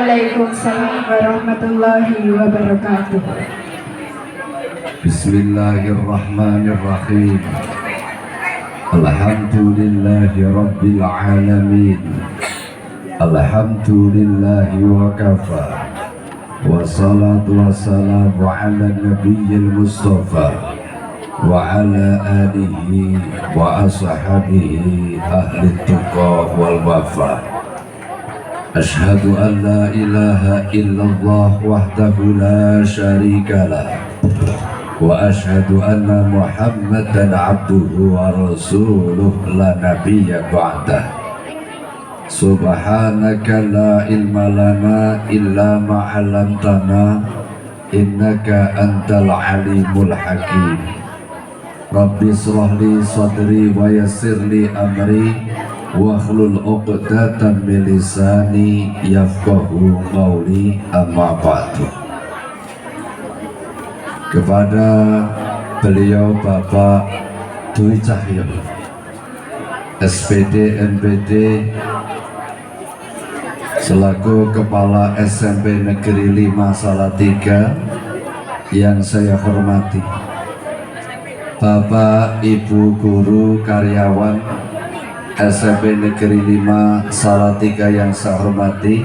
Waalaikumsalam warahmatullahi wabarakatuh. Bismillahirrahmanirrahim. Alhamdulillahi rabbil alamin. Alhamdulillahi wa kafa. Wassalatu wassalamu ala nabiyyil mustafa wa ala alihi wa ashabihi ahli tuqa wal wafa. Ashhadu an la ilaha illallah wahdahu la syarika lah wa ashhadu anna muhammadan abduhu wa rasuluh la nabiyya ba'dah. Subhanaka la ilma lana illa ma 'allamtana innaka antal alimul hakim. Rabbi shrah li sadri wa yassir li amri wahlul 'uqdatam min lisani yafqahu qawli, amma ba'du. Kepada beliau Bapak Dwi Cahyo SPD MPD selaku Kepala SMP Negeri 5 Salatiga yang saya hormati, Bapak Ibu guru karyawan SMP Negeri 5 Salatiga yang saya hormati,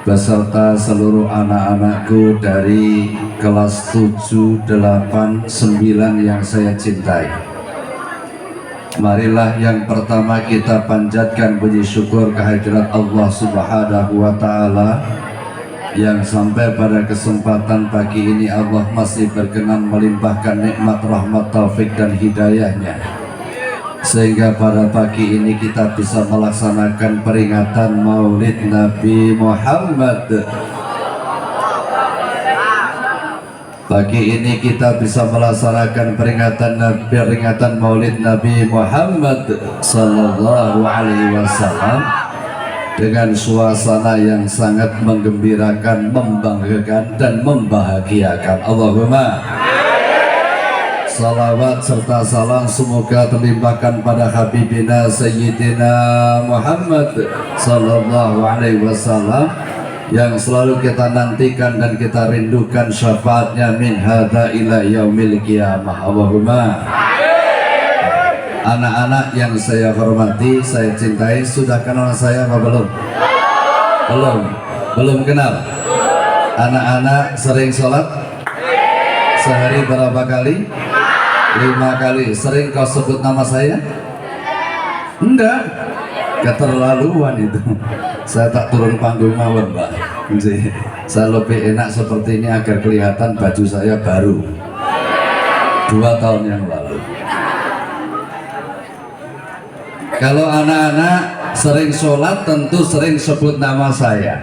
beserta seluruh anak-anakku dari kelas 7, 8, 9 yang saya cintai. Marilah yang pertama kita panjatkan puji syukur kehadirat Allah Subhanahu wa Ta'ala yang sampai pada kesempatan pagi ini Allah masih berkenan melimpahkan nikmat, rahmat, taufik dan hidayahnya, sehingga pada pagi ini kita bisa melaksanakan peringatan Maulid Nabi Muhammad. Pagi ini kita bisa melaksanakan peringatan Maulid Nabi Muhammad Sallallahu Alaihi Wasallam dengan suasana yang sangat menggembirakan, membanggakan dan membahagiakan. Allahumma salawat serta salam semoga terlimpahkan pada Habibina Sayyidina Muhammad Sallallahu Alaihi Wasallam yang selalu kita nantikan dan kita rindukan syafaatnya min hadza ila yaumil qiyamah. Allahumma. Anak-anak yang saya hormati, saya cintai, sudah kenal saya apa belum? Belum kenal. Anak-anak sering sholat? Sehari berapa kali? 5 kali. Sering kau sebut nama saya? Enggak. Keterlaluan itu. Saya tak turun panggung mawon, Mbak. Saya lebih enak seperti ini agar kelihatan baju saya baru 2 tahun yang lalu. Kalau anak-anak sering sholat tentu sering sebut nama saya.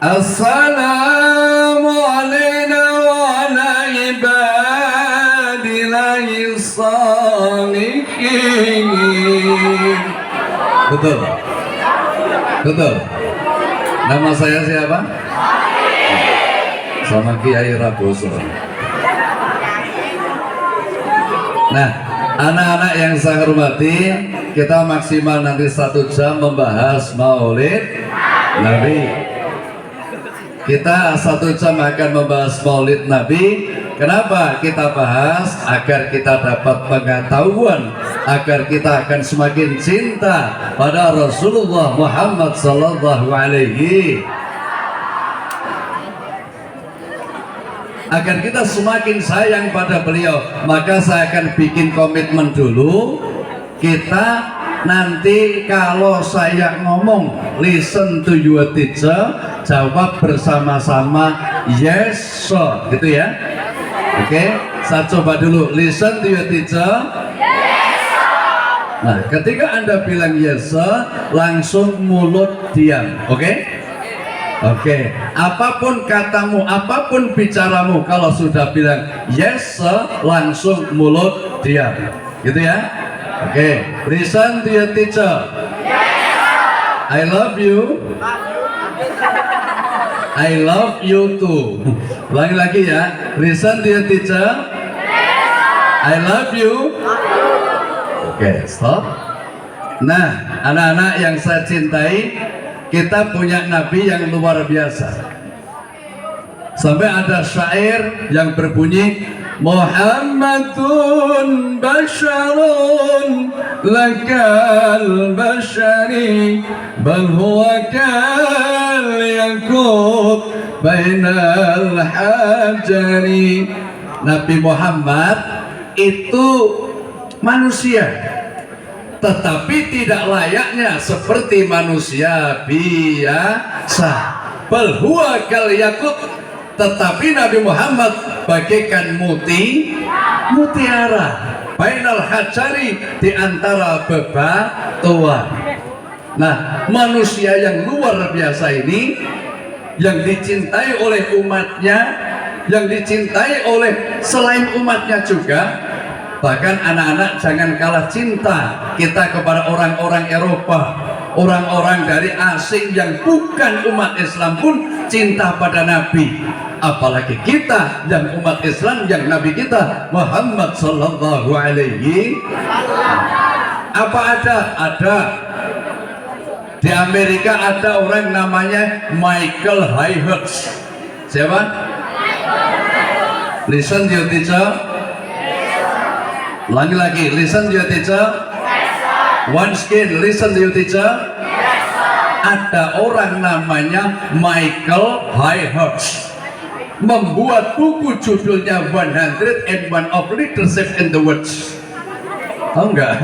Assalamualaikum warahmatullahi wabarakatuh. Betul. Nama saya siapa? Sama Kiai Raboso. Nah, anak-anak yang saya hormati, kita maksimal nanti 1 jam membahas Maulid Nabi. Kita 1 jam akan membahas Maulid Nabi. Kenapa kita bahas? Agar kita dapat pengetahuan, agar kita akan semakin cinta pada Rasulullah Muhammad Sallallahu Alaihi, agar kita semakin sayang pada beliau. Maka saya akan bikin komitmen dulu. Kita nanti kalau saya ngomong listen to your teacher, jawab bersama-sama yes sir, gitu ya. Oke, saya coba dulu. Listen to your teacher. Yes sir. Nah, ketika Anda bilang yes sir, langsung mulut diam. Oke? Oke. Apapun katamu, apapun bicaramu, kalau sudah bilang yes sir, langsung mulut diam. Gitu ya? Oke. Listen to your teacher. Yes sir. I love you. I love you too. Ulangi lagi ya. Listen to your teacher. I love you. Oke, stop. Nah, anak-anak yang saya cintai, kita punya nabi yang luar biasa. Sampai ada syair yang berbunyi Muhammadun basyarun lakal basyari bal huwa kal yakub bainal hajari. Nabi Muhammad itu manusia, tetapi tidak layaknya seperti manusia biasa. Bal huwa kal yakub, tetapi Nabi Muhammad bagaikan mutiara bainal hajari, di antara bebatuan. Nah, manusia yang luar biasa ini, yang dicintai oleh umatnya, yang dicintai oleh selain umatnya juga. Bahkan anak-anak jangan kalah cinta kita kepada orang-orang Eropa, orang-orang dari asing yang bukan umat Islam pun cinta pada Nabi. Apalagi kita yang umat Islam, yang Nabi kita Muhammad sallallahu alaihi. Apa ada di Amerika ada orang namanya Michael Hyatt. Siapa? Listen to your teacher. Lagi-lagi, listen to your teacher. Once again, listen to your teacher. Ada orang namanya Michael Hyatt, membuat buku judulnya 101 of Leadership in the World. Tahu nggak?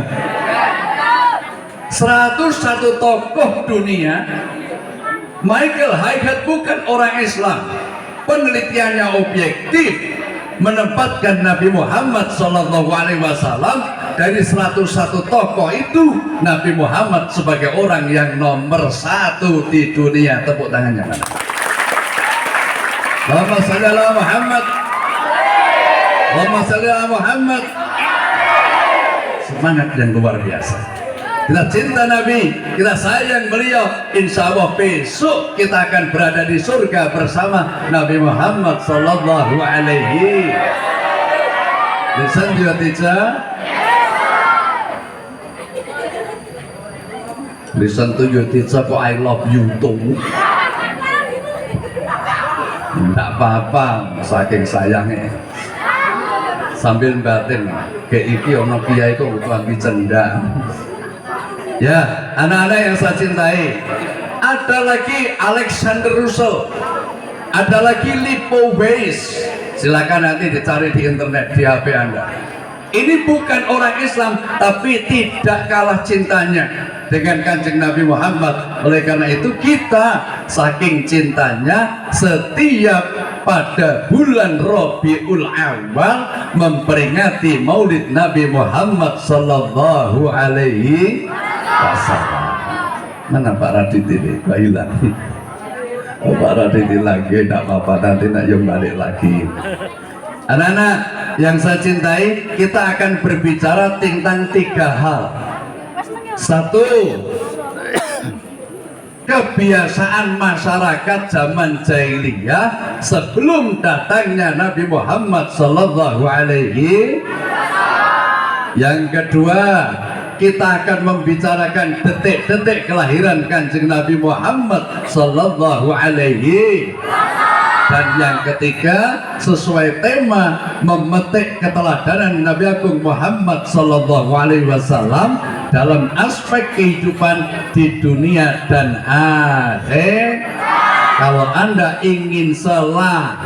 101 tokoh dunia. Michael Hyatt bukan orang Islam. Penelitiannya objektif, menempatkan Nabi Muhammad SAW dari 101 tokoh itu, Nabi Muhammad sebagai orang yang nomor 1 di dunia. Tepuk tangannya. Allahumma shalli ala Muhammad. Allahumma shalli ala Muhammad. Semangat yang luar biasa. Kita cinta Nabi, kita sayang beliau. Insya Allah besok kita akan berada di surga bersama Nabi Muhammad sallallahu alaihi. Listen to your teacher. Listen to your teacher. Kok I love you too? Tidak apa-apa, saking sayangnya. Sambil batin, ke iki ono kiai kok butuh cendang. Ya, anak-anak yang saya cintai, ada lagi Alexander Russell, ada lagi Lipo Weiss. Silakan nanti dicari di internet, di HP Anda. Ini bukan orang Islam, tapi tidak kalah cintanya dengan Kanjeng Nabi Muhammad. Oleh karena itu kita saking cintanya setiap pada bulan Rabiul Awal memperingati Maulid Nabi Muhammad sallallahu alaihi wasallam. Mana Pak Radit ini? Kok hilang? Oh, Pak Radit lagi, tidak apa-apa, nanti nak yang balik lagi. Anak-anak yang saya cintai, kita akan berbicara tentang 3 hal. 1, kebiasaan masyarakat zaman jahiliyah sebelum datangnya Nabi Muhammad sallallahu alaihi. Yang kedua, kita akan membicarakan detik-detik kelahiran Kanjeng Nabi Muhammad sallallahu alaihi. Dan yang ketiga, sesuai tema memetik keteladanan Nabi Agung Muhammad sallallahu alaihi wasallam dalam aspek kehidupan di dunia dan akhir. Kalau Anda ingin selamat,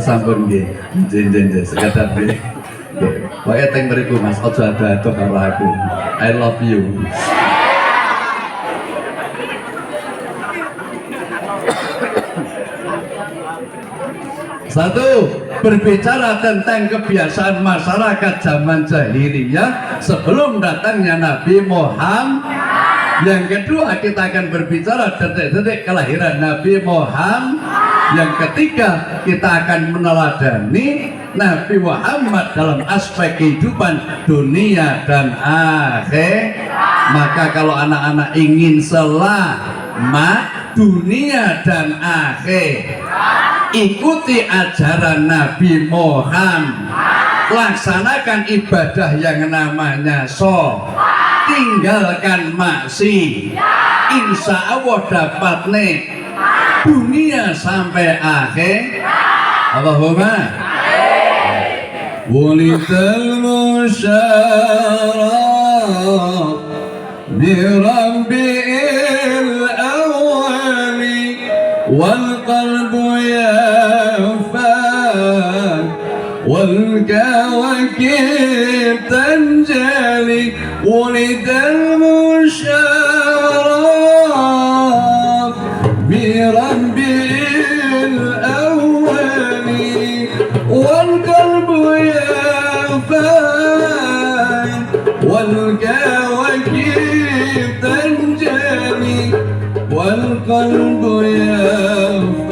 sampun nggih, jenjen sekadar nggih. Pokoke teng mriku Mas, aja ada-ada karo aku. I love you. Satu, berbicara tentang kebiasaan masyarakat zaman jahiliyah sebelum datangnya Nabi Muhammad. Yang kedua, kita akan berbicara detik-detik kelahiran Nabi Muhammad. Yang ketiga, kita akan meneladani Nabi Muhammad dalam aspek kehidupan dunia dan akhir. Maka kalau anak-anak ingin selamat dunia dan akhir, ikuti ajaran Nabi Muhammad, laksanakan ibadah yang namanya sholat, tinggalkan maksiat, insya Allah dapat nih dunia sampai akhir. Allahumma walidal musyarah bi rabbil awali wal qalbu yafan wal kawakib tanjali walidal musyarah bi rabbil awali wal qalbu yafan wal kawakib tanjali wal qalbu yafan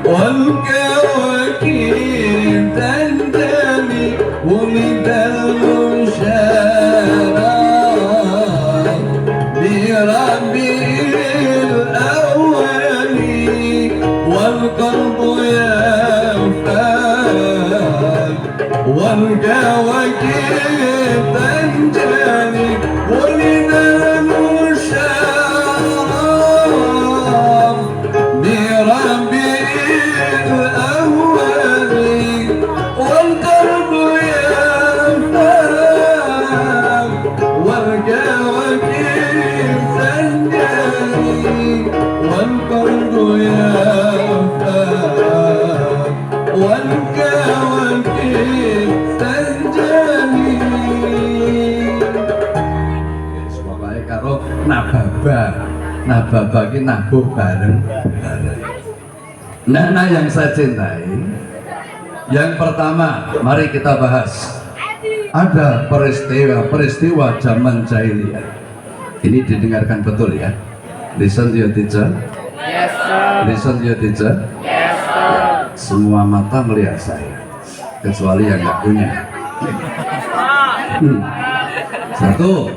wal kawakib tanjali walidal musyarah bi rabbil awali wal qalbu yafan wal kawakib tanjali walidal musyarah bi rabbil awali wal qalbu yafan wal kawakib tanjali wal qalbu yafan wal kawakib tanjali. Pokoknya karo nababa ki nabuh bareng. Nah yang saya cintai, yang pertama mari kita bahas. Ada peristiwa zaman jahiliyah. Ini didengarkan betul ya. Listen to your teacher. Yes, sir. Listen to your teacher. Yes, sir. Semua mata melihat saya, kecuali yang nggak punya. Satu,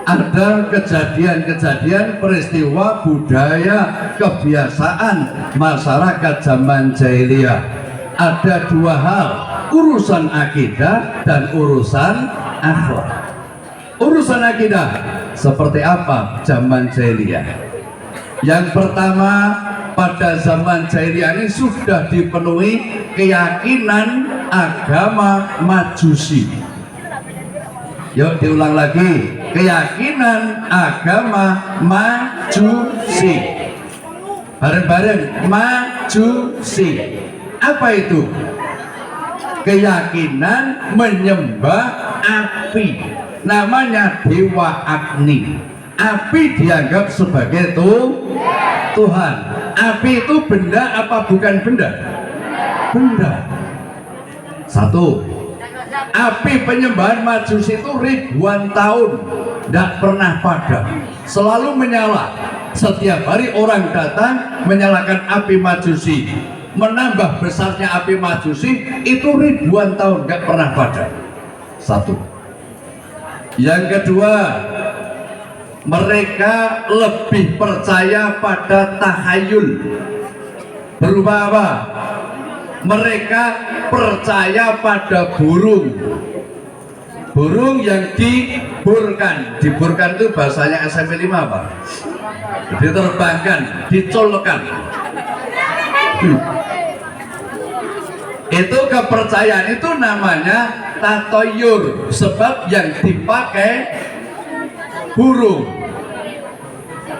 ada kejadian-kejadian peristiwa budaya kebiasaan masyarakat zaman jahiliyah. Ada dua hal, urusan akidah dan urusan akhlak. Urusan akidah seperti apa zaman jahiliyah? Yang pertama, pada zaman jahiliyah ini sudah dipenuhi keyakinan agama Majusi. Yuk diulang lagi, keyakinan agama Majusi. Bareng-bareng, Majusi. Apa itu? Keyakinan menyembah api, namanya Dewa Agni. Api dianggap sebagai Tuhan. Api itu benda apa bukan benda? Benda. Satu, api penyembahan Majusi itu ribuan tahun tidak pernah padam, selalu menyala. Setiap hari orang datang menyalakan api Majusi, menambah besarnya api Majusi itu ribuan tahun nggak pernah padam. Satu. Yang kedua, mereka lebih percaya pada tahayul. Berupa apa? Mereka percaya pada burung. Burung yang diburkan. Diburkan itu bahasanya SMP 5 apa? Diterbangkan, dicolokkan. Itu kepercayaan itu namanya tatoyur, sebab yang dipakai burung.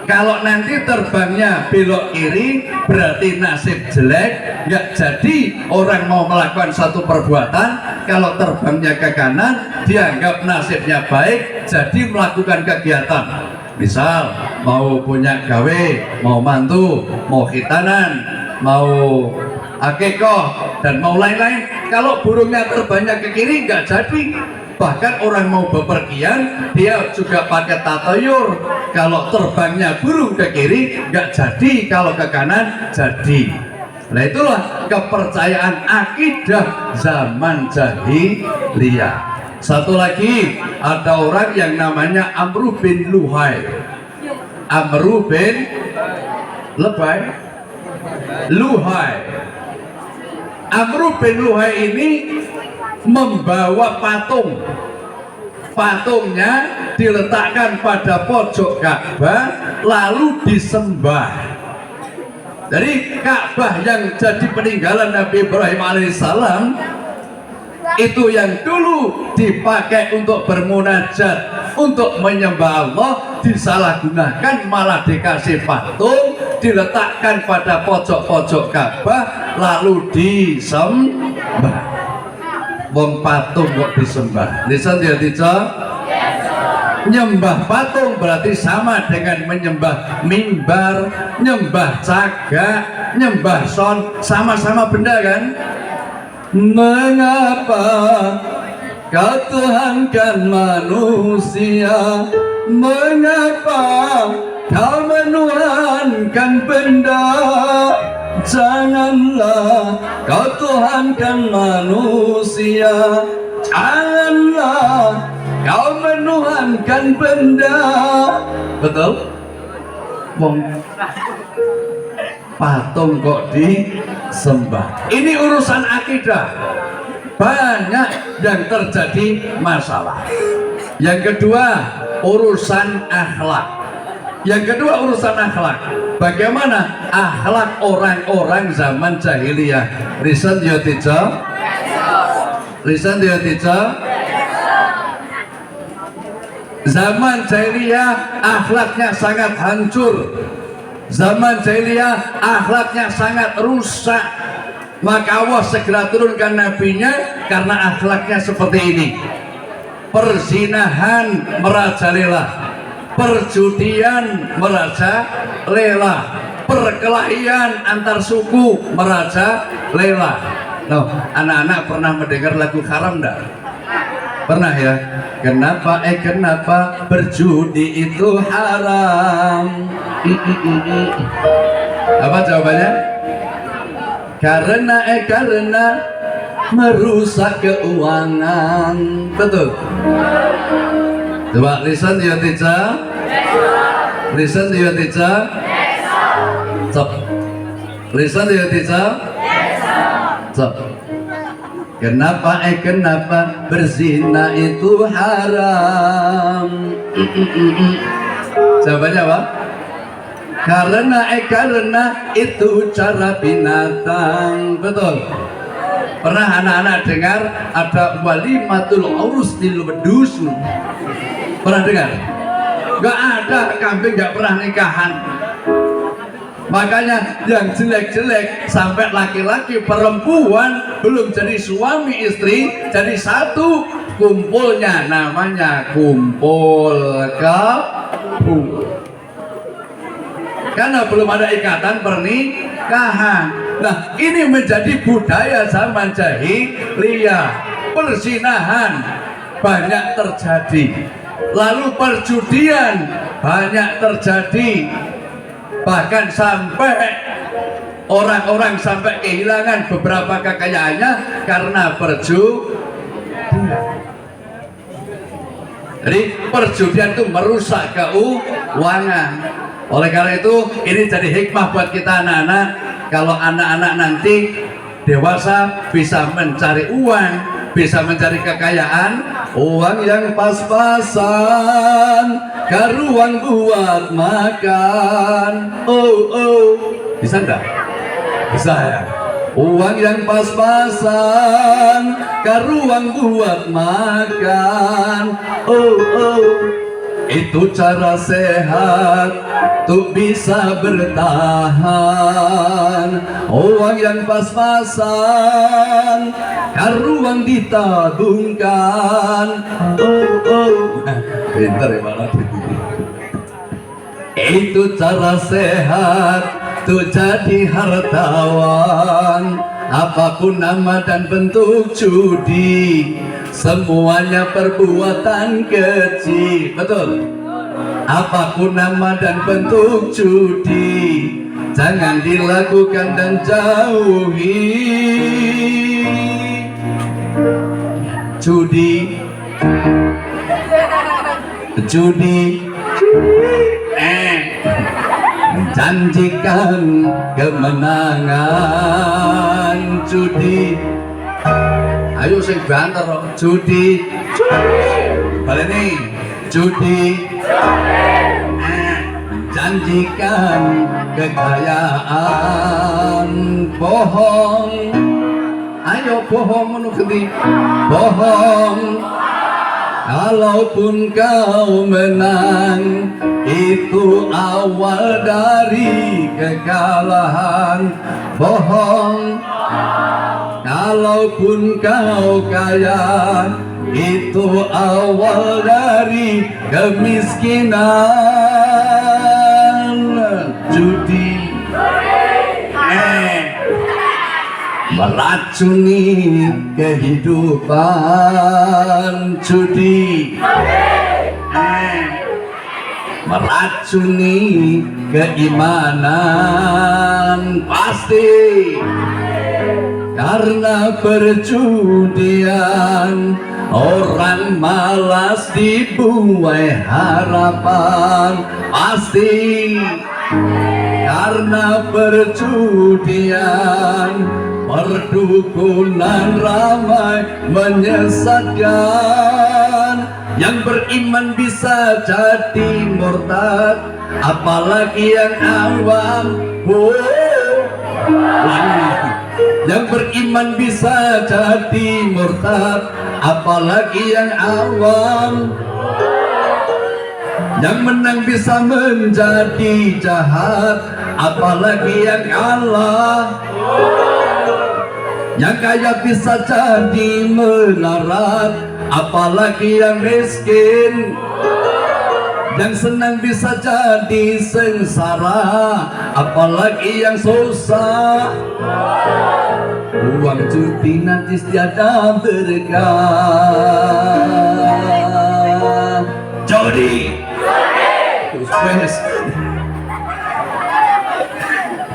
Kalau nanti terbangnya belok kiri berarti nasib jelek, nggak jadi orang mau melakukan satu perbuatan. Kalau terbangnya ke kanan dianggap nasibnya baik, jadi melakukan kegiatan. Misal mau punya gawe, mau mantu, mau khitanan, mau akikoh dan mau lain-lain. Kalau burungnya terbangnya ke kiri nggak jadi. Bahkan orang mau bepergian dia juga pakai tatoyur. Kalau terbangnya burung ke kiri nggak jadi, kalau ke kanan jadi. Nah itulah kepercayaan akidah zaman jahiliyah. Satu lagi, ada orang yang namanya Amru bin Luhai. Amru bin Luhai. Amru bin Luhai ini membawa patung. patungnya diletakkan pada pojok Ka'bah lalu disembah. Jadi Ka'bah yang jadi peninggalan Nabi Ibrahim alaihissalam itu yang dulu dipakai untuk bermunajat, untuk menyembah Allah, disalahgunakan malah dikasih patung, diletakkan pada pojok-pojok Ka'bah lalu disembah. Wong patung kok disembah? Lisan dia tidak? Nyembah patung berarti sama dengan menyembah mimbar, nyembah cagak, nyembah son, sama-sama benda kan? Mengapa kau tuhankan manusia? Mengapa kau menuhankan benda? Janganlah kau tuhankan manusia, janganlah kau menuhankan benda. Betul? Wong patung kok disembah. Ini urusan akidah. Banyak yang terjadi masalah. Yang kedua, urusan akhlak. Yang kedua urusan akhlak. Bagaimana akhlak orang-orang zaman jahiliyah? Listen ya teacher. Listen ya teacher. Zaman jahiliyah akhlaknya sangat hancur. Zaman jahiliyah akhlaknya sangat rusak. Maka Allah segera turunkan nabinya karena akhlaknya seperti ini. Perzinahan merajalela, perjudian merajalela, perkelahian antar suku merajalela. Loh, anak-anak pernah mendengar lagu haram enggak? Pernah ya? Kenapa berjudi itu haram? Apa jawabannya? Karena merusak keuangan. Betul? Coba listen ya teacher. Listen ya teacher. Stop. Listen ya teacher. Stop. Kenapa berzina itu haram? Jawabannya apa? Karena itu cara binatang. Betul? Pernah anak-anak dengar ada walimatul urus di dusun? Pernah dengar? Gak ada, kambing gak pernah nikahan. Makanya yang jelek-jelek sampai laki-laki perempuan belum jadi suami istri, jadi satu kumpulnya namanya kumpul kebo. Karena belum ada ikatan pernikahan. Nah, ini menjadi budaya zaman jahiliyah. Perzinahan banyak terjadi. Lalu perjudian banyak terjadi. Bahkan sampai orang-orang sampai kehilangan beberapa kekayaannya karena perjudian. Jadi perjudian itu merusak keuangan. Oleh karena itu ini jadi hikmah buat kita anak-anak. Kalau anak-anak nanti dewasa bisa mencari uang, bisa mencari kekayaan, uang yang pas-pasan, karuan buat makan. Bisa enggak? Bisa ya. Uang yang pas-pasan, karuan buat makan. Itu cara sehat untuk bisa bertahan. Uang yang pas-pasan, karuan ditabungkan. Pintar ya malah. Itu cara sehat untuk jadi hartawan. Apapun nama dan bentuk judi, semuanya perbuatan keji. Betul? Apapun nama dan bentuk judi, jangan dilakukan dan jauhi. Judi, janjikan kemenangan. Judi, ayo sing banter. Judi, ini judi, janjikan kekayaan, bohong. Ayo bohong menukti, bohong. Kalaupun kau menang, itu awal dari kekalahan. Bohong. Kalaupun kau kaya, itu awal dari kemiskinan. Judi meracuni kehidupan. Judi meracuni keimanan. Pasti karena perjudian orang malas dibuai harapan. Pasti karena perjudian perdukunan ramai menyesatkan. Yang beriman bisa jadi murtad, apalagi yang awam. Yang beriman bisa jadi murtad, apalagi yang awam. Yang menang bisa menjadi jahat, apalagi yang kalah. Yang kaya bisa jadi melarat, apalagi yang miskin. Yang senang bisa jadi sengsara, apalagi yang susah. Uang judi nanti tiada berkah. Jodi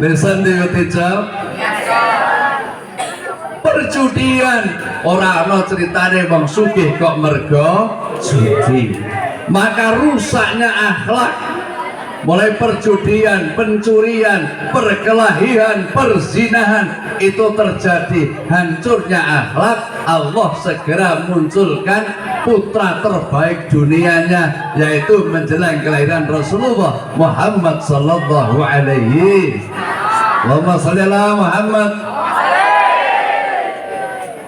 Listen to your teacher. Perjudian orang no ceritane bang sugih kok mergo judi. Maka rusaknya akhlak, mulai perjudian, pencurian, perkelahian, perzinahan itu terjadi. Hancurnya akhlak, Allah segera munculkan putra terbaik dunianya, yaitu menjelang kelahiran Rasulullah Muhammad sallallahu alaihi. Allahumma sholli ala Muhammad.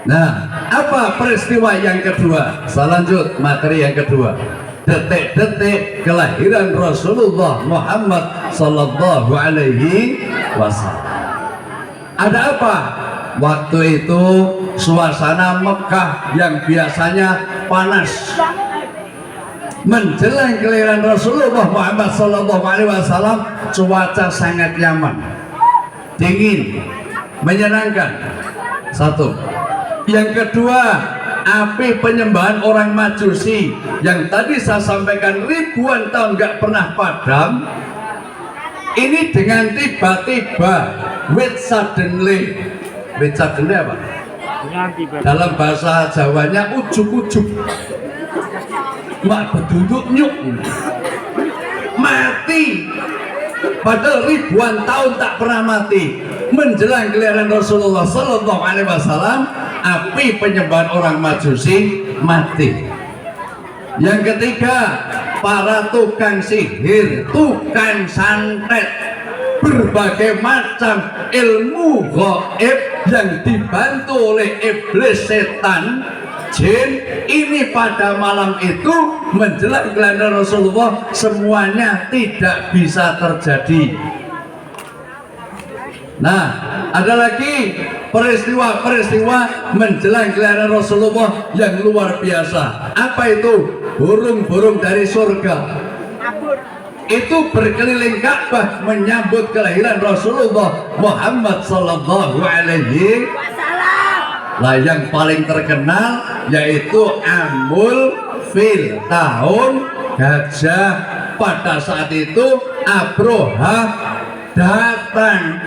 Nah, apa peristiwa yang kedua? Selanjut materi yang kedua. Detik-detik kelahiran Rasulullah Muhammad sallallahu alaihi wasallam. Ada apa? Waktu itu suasana Mekah yang biasanya panas, menjelang kelahiran Rasulullah Muhammad sallallahu alaihi wasallam cuaca sangat nyaman, dingin, menyenangkan. Satu. Yang kedua, api penyembahan orang Majusi yang tadi saya sampaikan ribuan tahun gak pernah padam, ini dengan tiba-tiba with suddenly apa? Dalam bahasa Jawanya ujuk-ujuk, mak beduduk nyuk, mati. Padahal ribuan tahun tak pernah mati. Menjelang kelahiran Rasulullah sallallahu alaihi wasallam, api penyembahan orang Majusi mati. Yang ketiga, para tukang sihir, tukang santet, berbagai macam ilmu gaib yang dibantu oleh iblis, setan, jin, ini pada malam itu menjelang kelahiran Rasulullah semuanya tidak bisa terjadi. Nah, ada lagi peristiwa-peristiwa menjelang kelahiran Rasulullah yang luar biasa. Apa itu? Burung-burung dari surga itu berkeliling Ka'bah menyambut kelahiran Rasulullah Muhammad sallallahu alaihi wasallam. Lah yang paling terkenal yaitu Amul Fil, tahun gajah. Pada saat itu Abroha datang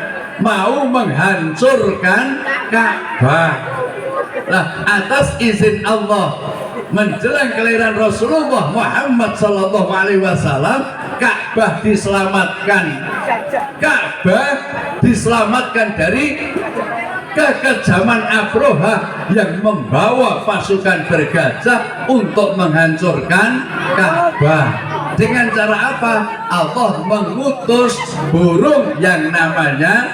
mau menghancurkan Ka'bah. Nah, atas izin Allah menjelang kelahiran Rasulullah Muhammad sallallahu alaihi wasallam, Ka'bah diselamatkan. Ka'bah diselamatkan dari kekejaman Abroha yang membawa pasukan bergajah untuk menghancurkan Ka'bah. Dengan cara apa? Allah mengutus burung yang namanya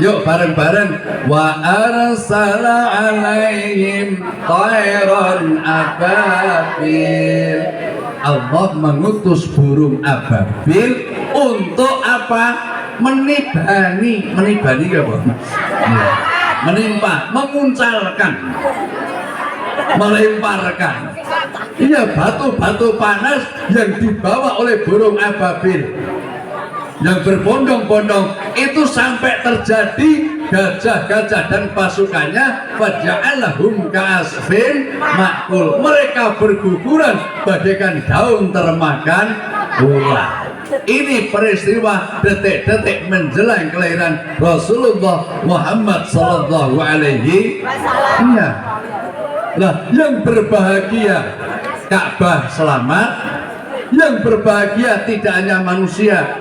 yuk bareng-bareng, wa arsala alaihim tayran ababil. Allah mengutus burung ababil untuk apa? Menibani apa? Menimpa, memuncalkan, melemparkan. Iya, batu-batu panas yang dibawa oleh burung ababil yang berbondong-bondong itu sampai terjadi gajah-gajah dan pasukannya faja'alahum ka'asfin ma'kul. Mereka berguguran bagaikan daun termakan ular. Ini peristiwa detik-detik menjelang kelahiran Rasulullah Muhammad sallallahu alaihi wasallam. Nah, yang berbahagia Ka'bah selamat, yang berbahagia tidak hanya manusia,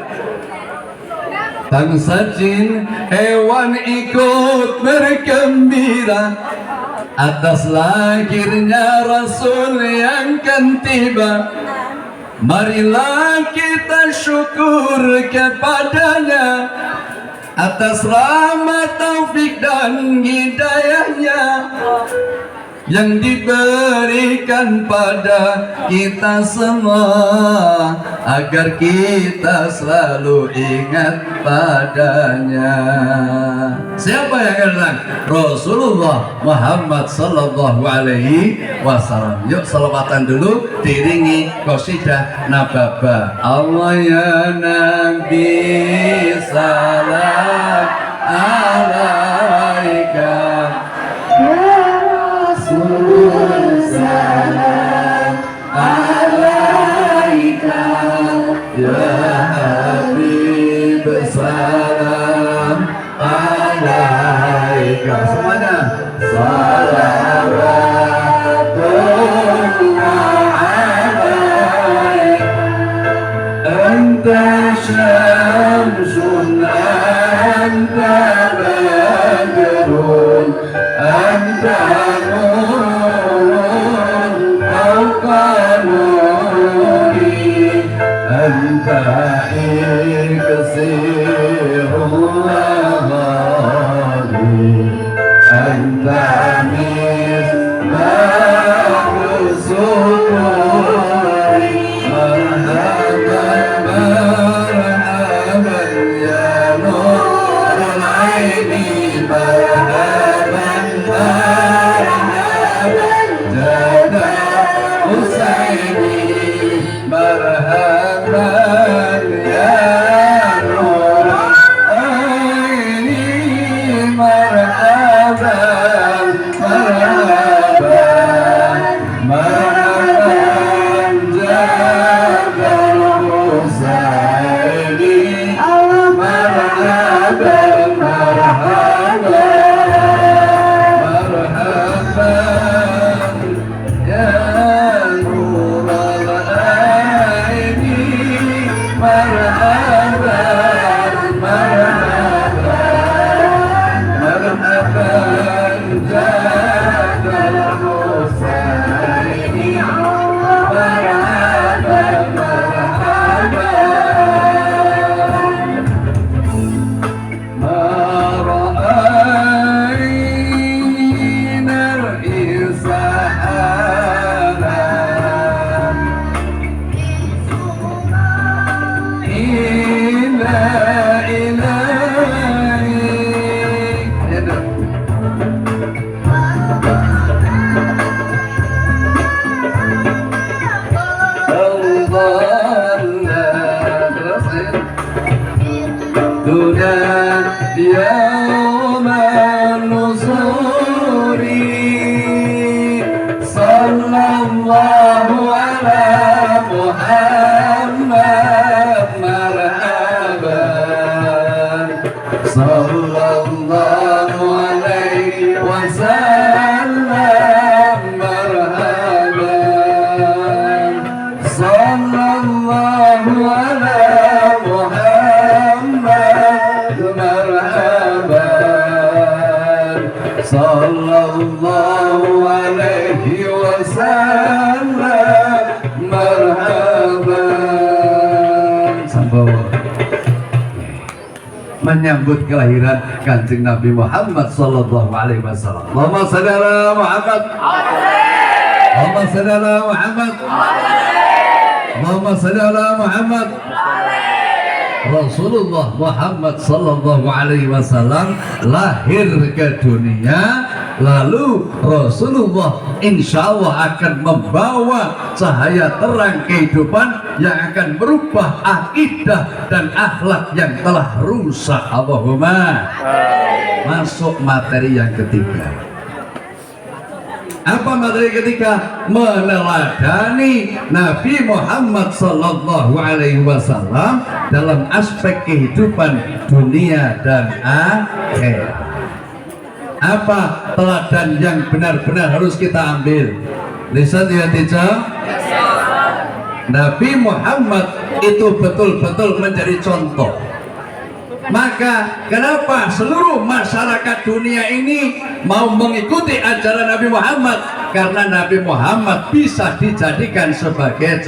bangsa jin, hewan ikut bergembira atas lahirnya Rasul yang kan tiba. Marilah kita syukur kepadanya atas rahmat, taufik dan hidayahnya yang diberikan pada kita semua, agar kita selalu ingat padanya. Siapa yang kenal? Rasulullah Muhammad sallallahu alaihi wasallam. Yuk salawatan dulu diiringi qasidah nababa. Allah ya Nabi salam alaika, salam alaika, ya Habib salam alaika. Semuanya salawatullah alaik, anta syamsun anta badrun anta أنت إكسير الغالي، أنت مصباح السرور. مرحبا مرحبا يا نور العين، مرحبا مرحبا جدا حسيني، مرحبا يا نور عيني، مرحبا مرحبا مرحبا جاد الحسيني، مرحبا مرحبا مرحبا يا نور العين، مرحبا مرحبا مرحبا جاد الحسين، مرحبا مرحبا. ما رأينا الإسحارا إلا إليك. يوم النصور صلى الله على محمد، مرحبا صلى الله عليه وسلم، مرحبا صلى الله على محمد، مرحبا bawa menyambut kelahiran Kanjeng Nabi Muhammad sallallahu alaihi wasallam. Allahumma shalli ala Muhammad. Allahumma shalli ala Muhammad. Allahumma shalli ala Muhammad. Rasulullah Muhammad sallallahu alaihi wasallam lahir ke dunia, lalu Rasulullah insya Allah akan membawa cahaya terang kehidupan yang akan merubah akidah dan akhlak yang telah rusak. Allahumma. Masuk materi yang ketiga. Apa materi ketiga? Meneladani Nabi Muhammad sallallahu alaihi wasallam dalam aspek kehidupan dunia dan akhirat. Apa teladan yang benar-benar harus kita ambil? Lisan ya teacher. Nabi Muhammad itu betul-betul menjadi contoh. Maka kenapa seluruh masyarakat dunia ini mau mengikuti ajaran Nabi Muhammad? Karena Nabi Muhammad bisa dijadikan sebagai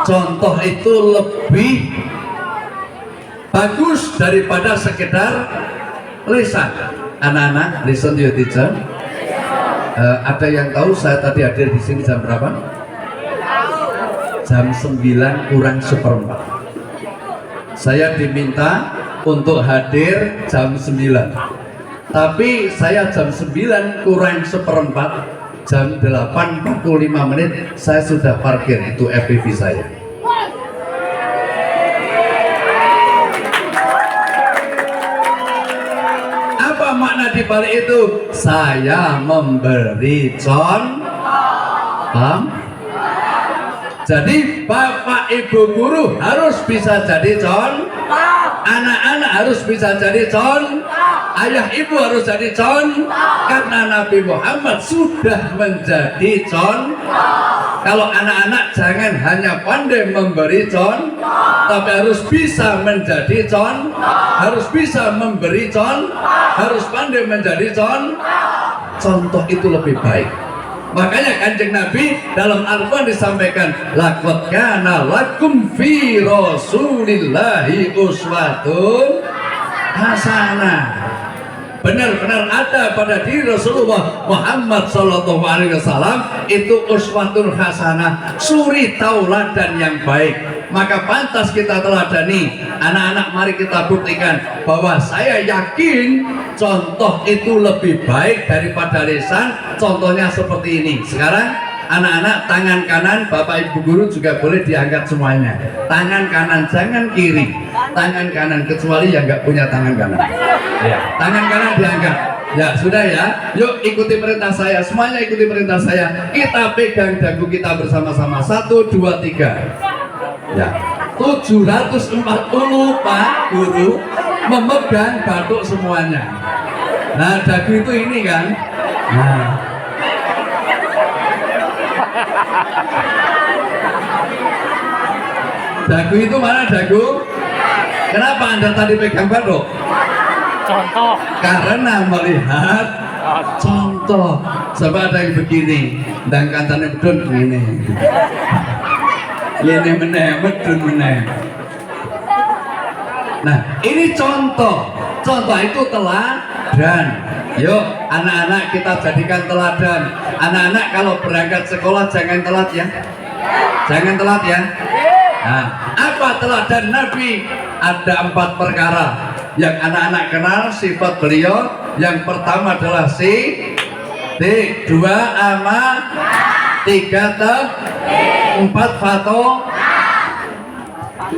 contoh itu lebih bagus daripada sekedar lisan. Anak-anak, listen to your teacher. Ada yang tahu saya tadi hadir di sini jam berapa? Jam 9 kurang seperempat. Saya diminta untuk hadir jam 9, tapi saya jam 9 kurang seperempat, jam 8.45 menit saya sudah parkir itu FPV saya. Apa makna di balik itu? Saya memberi contoh. Jadi bapak ibu guru harus bisa jadi anak-anak harus bisa jadi ayah ibu harus jadi karena Nabi Muhammad sudah menjadi Kalau anak-anak jangan hanya pandai memberi tapi harus bisa menjadi harus bisa memberi harus pandai menjadi contoh itu lebih baik. Makanya Kanjeng Nabi dalam Al-Quran disampaikan, laqad kana lakum fi Rasulillahi uswatun hasanah. Benar-benar ada pada diri Rasulullah Muhammad sallallahu alaihi wasallam itu uswatun hasanah, suri tauladan yang baik. Maka pantas kita teladani. Anak-anak, mari kita buktikan bahwa saya yakin contoh itu lebih baik daripada lisan. Contohnya seperti ini. Sekarang anak-anak, tangan kanan bapak ibu guru juga boleh diangkat semuanya. Tangan kanan, jangan kiri. Tangan kanan, kecuali yang nggak punya tangan kanan. Ya, tangan kanan diangkat. Ya sudah ya, yuk ikuti perintah saya. Semuanya ikuti perintah saya. Kita pegang dagu kita bersama-sama. 1, 2, 3. Ya, 740 Pak Guru memegang batuk semuanya. Nah, dagu itu ini kan. Nah. Dagu itu mana dagu? Kenapa Anda tadi pegang batuk? Contoh. Karena melihat contoh. Coba ada yang begini, dan katanya bedun begini. Ini meneh, medun meneh. Nah, ini contoh. Contoh itu teladan. Yuk, anak-anak kita jadikan teladan. Anak-anak kalau berangkat sekolah jangan telat ya. Jangan telat ya. Nah, apa teladan Nabi? Ada 4 perkara yang anak-anak kenal sifat beliau. Yang pertama adalah sidik, 2 amanah, 3 4 fato,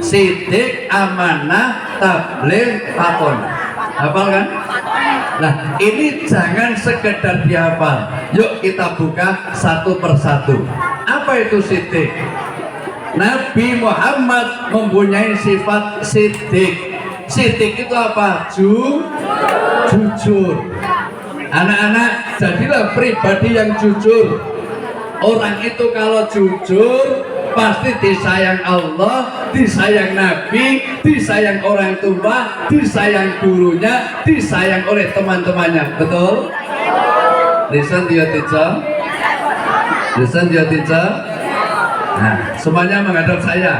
sidik, amanah, tabligh, faton. Hafal kan? Nah, ini jangan sekedar dihafal. Yuk kita buka satu persatu. Apa itu sidik? Nabi Muhammad mempunyai sifat sidik. Sidik itu apa? Jujur. Anak-anak, jadilah pribadi yang jujur. Orang itu kalau jujur pasti disayang Allah, disayang Nabi, disayang orang tua, disayang gurunya, disayang oleh teman-temannya. Betul? Listen to your teacher. Listen to your teacher. Nah, semuanya menghadap saya.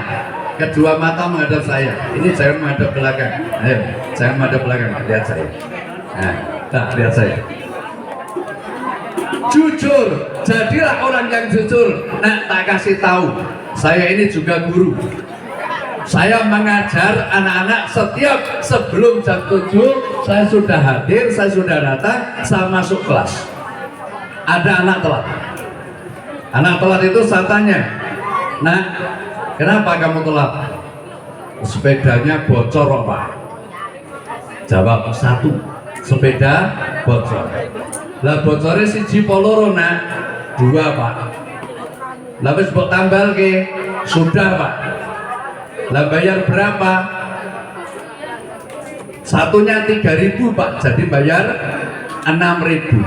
kedua mata menghadap saya. Ini jangan menghadap belakang. Ayo, jangan menghadap belakang. Lihat saya. Nah, lihat saya. Jujur, jadilah orang yang jujur. Nah, tak kasih tahu. Saya ini juga guru. Saya mengajar anak-anak setiap sebelum jam 7 saya sudah hadir, saya sudah datang, saya masuk kelas. Ada anak telat. Anak telat itu saya tanya, "Nah, kenapa kamu telat?" "Sepedanya bocor, Pak." Jawab, "1, sepeda bocor." "Lah bocornya siji poloro, Nak." "2, Pak." "Lah wis mbok tambal ke?" "Sudah, Pak." "Lah bayar berapa?" "Satunya 3.000, Pak." "Jadi bayar 6.000."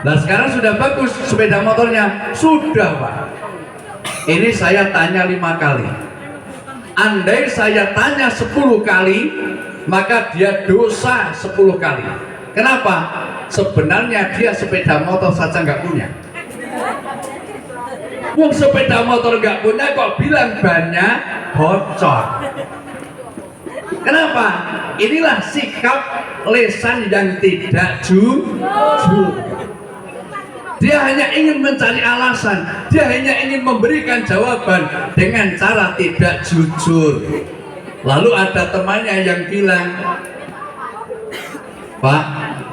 "Lah sekarang sudah bagus sepeda motornya." "Sudah, Pak." Ini saya tanya 5 kali. Andai saya tanya 10 kali, maka dia dosa 10 kali. Kenapa? Sebenarnya dia sepeda motor saja nggak punya. Wong sepeda motor nggak punya kok bilang bannya bocor. Kenapa? Inilah sikap lisan yang tidak jujur. Dia hanya ingin mencari alasan, dia hanya ingin memberikan jawaban dengan cara tidak jujur. Lalu ada temannya yang bilang, "Pak,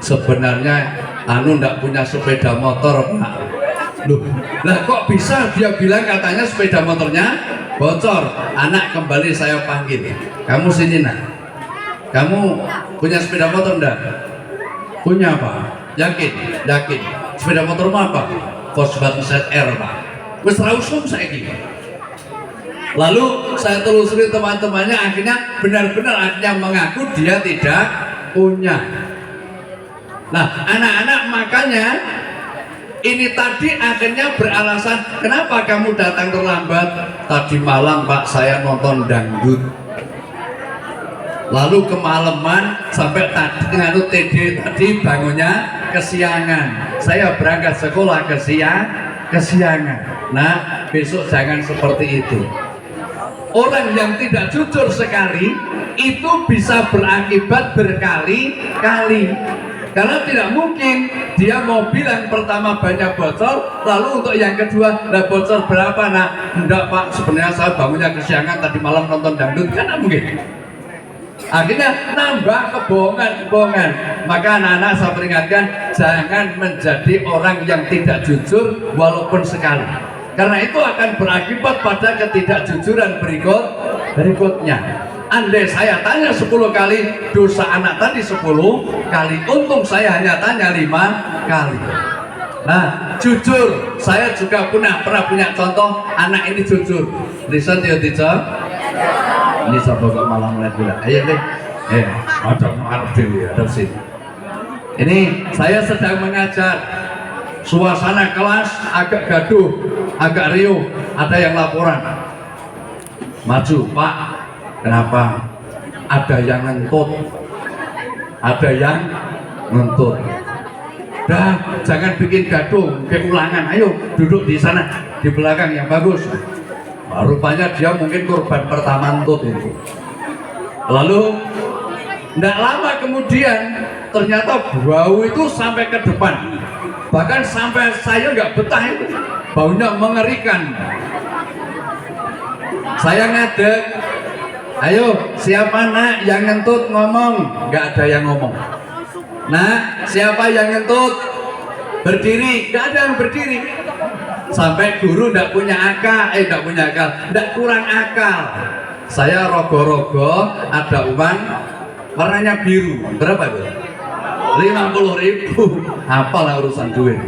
sebenarnya anu ndak punya sepeda motor, Pak." "Loh, lah kok bisa dia bilang katanya sepeda motornya bocor?" Anak kembali saya panggil, "Kamu sini, Nak. Kamu punya sepeda motor enggak?" "Punya, Pak." "Yakin?" "Yakin." "Sepeda motormu apa?" "Volkswagen ZR, Pak." "Wis ra usum saiki." Lalu saya telusuri teman-temannya, akhirnya benar-benar akhirnya mengaku dia tidak punya. Nah, anak-anak makanya ini tadi akhirnya beralasan, "Kenapa kamu datang terlambat?" "Tadi malam, Pak, saya nonton dangdut. Lalu kemalaman sampai tadi nganu TD tadi bangunnya kesiangan. Saya berangkat sekolah kesiangan." Nah, besok jangan seperti itu. Orang yang tidak jujur sekali itu bisa berakibat berkali-kali. Karena tidak mungkin dia mau bilang pertama banyak bocor, lalu untuk yang kedua, "Lah bocor berapa?" "Nah, enggak, Pak, sebenarnya saya bangunnya kesiangan tadi malam nonton dangdut." Kan tidak mungkin. Akhirnya nambah kebohongan. Maka anak-anak saya peringatkan, jangan menjadi orang yang tidak jujur walaupun sekali. Karena itu akan berakibat pada ketidakjujuran berikutnya. Andai saya tanya 10 kali, dosa anak tadi 10 kali. Untung saya hanya tanya 5 kali. Nah, jujur, saya juga pernah punya contoh anak ini jujur. Listen ya, teacher. Ini siapa kok malah mulai bilang, "Ayo deh, ada ngarep dulu ya, ada sini." Ini saya sedang mengajar. Suasana kelas agak gaduh, agak riuh, ada yang laporan. Maju, "Pak." "Kenapa?" "Ada yang ngentut." "Ada yang ngentut." "Dah, jangan bikin gaduh, keulangan. Ayo duduk di sana, di belakang yang bagus." Rupanya dia mungkin korban pertama ngentut itu. Lalu tidak lama kemudian ternyata bau itu sampai ke depan. Bahkan sampai saya nggak betah itu, baunya mengerikan. Saya ngadeg, "Ayo, siapa, Nak, yang ngentut ngomong?" Nggak ada yang ngomong. "Nak, siapa yang ngentut? Berdiri." Nggak ada yang berdiri. Sampai guru nggak punya akal, nggak kurang akal. Saya rogo-rogo, ada uang warnanya biru. Berapa itu? 50.000. Apalah urusan duit.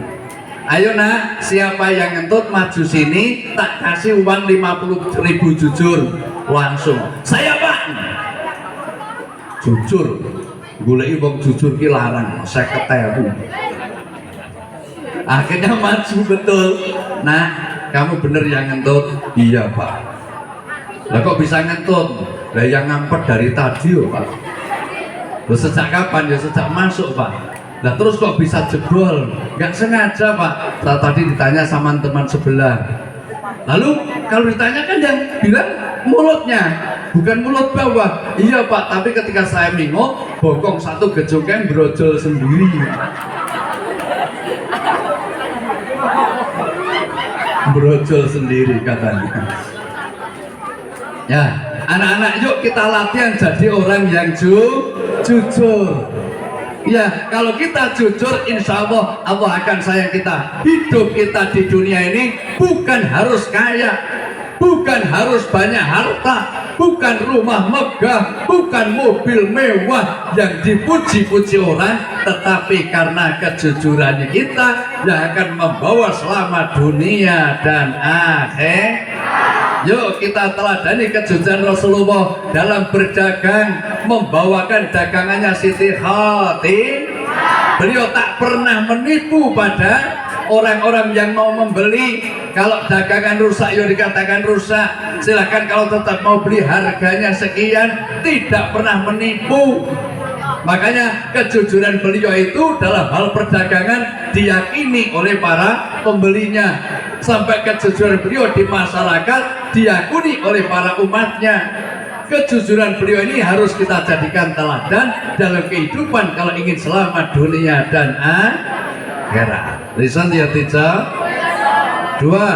"Ayo, Nak, siapa yang ngentut maju sini, tak kasih uang 50.000 jujur." Langsung, "Saya, Pak." Jujur, goleki wong jujur ki larang, 50.000. Akhirnya maju betul. "Nah, kamu bener yang ngentut?" "Iya, Pak." "Lah kok bisa ngentut?" "Lah yang ngampet dari tadi, oh, Pak." "Loh, sejak kapan?" "Ya sejak masuk, Pak." "Lah terus kok bisa jebol?" "Nggak sengaja, Pak. Tadi ditanya sama teman sebelah." Lalu kalau ditanyakan yang bilang mulutnya, bukan mulut bawah. Iya Pak, tapi ketika saya mingo, bokong satu gejoknya brojol sendiri. Brojol sendiri katanya. Ya, anak-anak yuk kita latihan jadi orang yang jujur. Ya, kalau kita jujur, insya Allah Allah akan sayang kita. Hidup kita di dunia ini bukan harus kaya, bukan harus banyak harta, bukan rumah megah, bukan mobil mewah yang dipuji-puji orang, tetapi karena kejujurannya kita yang akan membawa selamat dunia dan akhir. Yuk kita teladani kejujuran Rasulullah dalam berdagang, membawakan dagangannya Siti Khatimah. Beliau tak pernah menipu pada orang-orang yang mau membeli. Kalau dagangan rusak, ya dikatakan rusak. Silahkan kalau tetap mau beli harganya sekian, tidak pernah menipu. Makanya kejujuran beliau itu dalam hal perdagangan diyakini oleh para pembelinya. Sampai kejujuran beliau di masyarakat diakuni oleh para umatnya. Kejujuran beliau ini harus kita jadikan teladan dalam kehidupan kalau ingin selamat dunia dan akhirat. Lisan ya tica. Dua,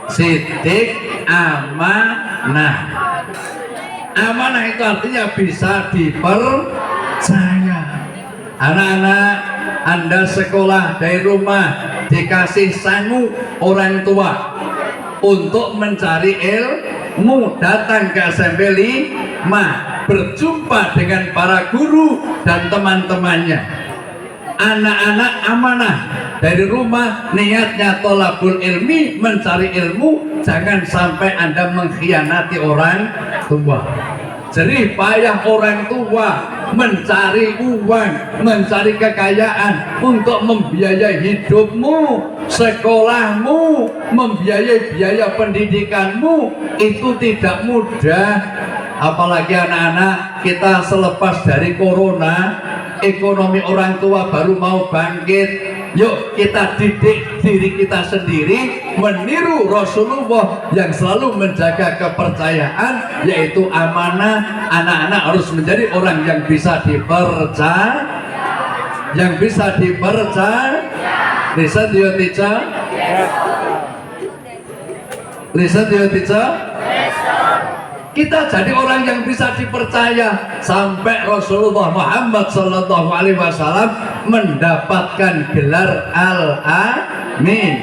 sidik amanah. Amanah itu artinya bisa dipercaya. Anak-anak, Anda sekolah dari rumah dikasih sangu orang tua untuk mencari ilmu, datang ke SMP 5, berjumpa dengan para guru dan teman-temannya. Anak-anak amanah dari rumah niatnya tolabul ilmi, mencari ilmu, jangan sampai Anda mengkhianati orang tua. Jerih payah orang tua mencari uang, mencari kekayaan untuk membiayai hidupmu, sekolahmu, membiayai biaya pendidikanmu, itu tidak mudah. Apalagi anak-anak kita selepas dari corona, ekonomi orang tua baru mau bangkit. Yuk kita didik diri kita sendiri meniru Rasulullah yang selalu menjaga kepercayaan, yaitu amanah. Anak-anak harus menjadi orang yang bisa dipercaya, yang bisa dipercaya. Listen dia teacher, listen dia teacher. Kita jadi orang yang bisa dipercaya sampai Rasulullah Muhammad SAW mendapatkan gelar Al-Amin,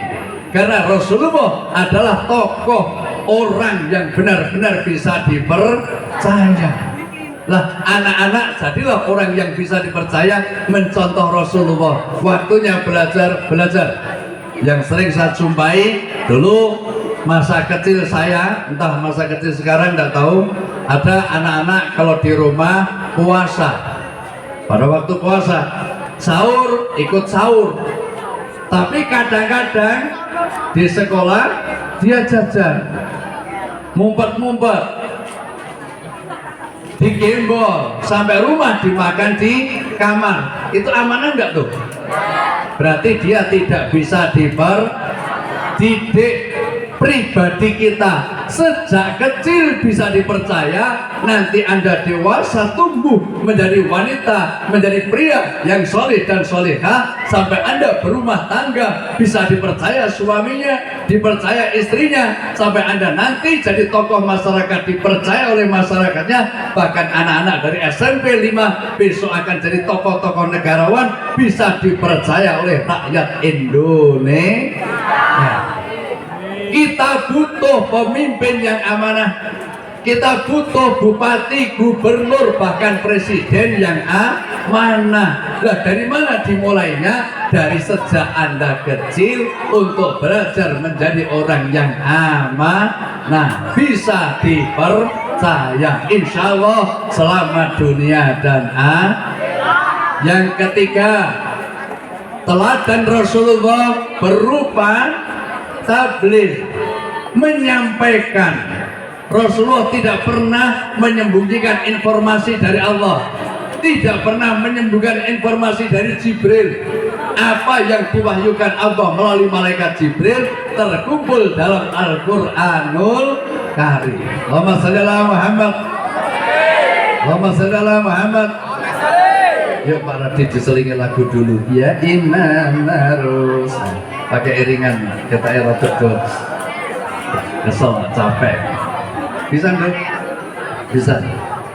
karena Rasulullah adalah tokoh orang yang benar-benar bisa dipercaya. Lah anak-anak jadilah orang yang bisa dipercaya, mencontoh Rasulullah. Waktunya belajar. Yang sering saya jumpai dulu masa kecil saya, entah masa kecil sekarang tidak tahu, ada anak-anak kalau di rumah puasa, pada waktu puasa sahur ikut sahur, tapi kadang-kadang di sekolah dia jajan, ngumpet-ngumpet, digembol sampai rumah dimakan di kamar. Itu amanah enggak tuh? Berarti dia tidak bisa didik. Pribadi kita sejak kecil bisa dipercaya, nanti Anda dewasa tumbuh menjadi wanita, menjadi pria yang soleh dan soleha, sampai Anda berumah tangga bisa dipercaya suaminya, dipercaya istrinya, sampai Anda nanti jadi tokoh masyarakat, dipercaya oleh masyarakatnya. Bahkan anak-anak dari SMP 5 besok akan jadi tokoh-tokoh negarawan, bisa dipercaya oleh rakyat Indonesia. Kita butuh pemimpin yang amanah. Kita butuh bupati, gubernur, bahkan presiden yang amanah. Nah, dari mana dimulainya? Dari sejak Anda kecil untuk belajar menjadi orang yang amanah, bisa dipercaya. Insya Allah selamat dunia dan akhirat. Yang ketiga, teladan Rasulullah berupa tabligh, menyampaikan. Rasulullah tidak pernah menyembunyikan informasi dari Allah, tidak pernah menyembunyikan informasi dari Jibril. apa yang diwahyukan Allah melalui malaikat Jibril terkumpul dalam Al-Qur'anul Karim. Allahumma shalli ala Muhammad. Allahumma shalli ala Muhammad. Yuk Pak Radit diselingi lagu dulu. Ya Imam harus pakai iringan kita erotik tuh. Kesel capek. Bisa enggak? Bisa.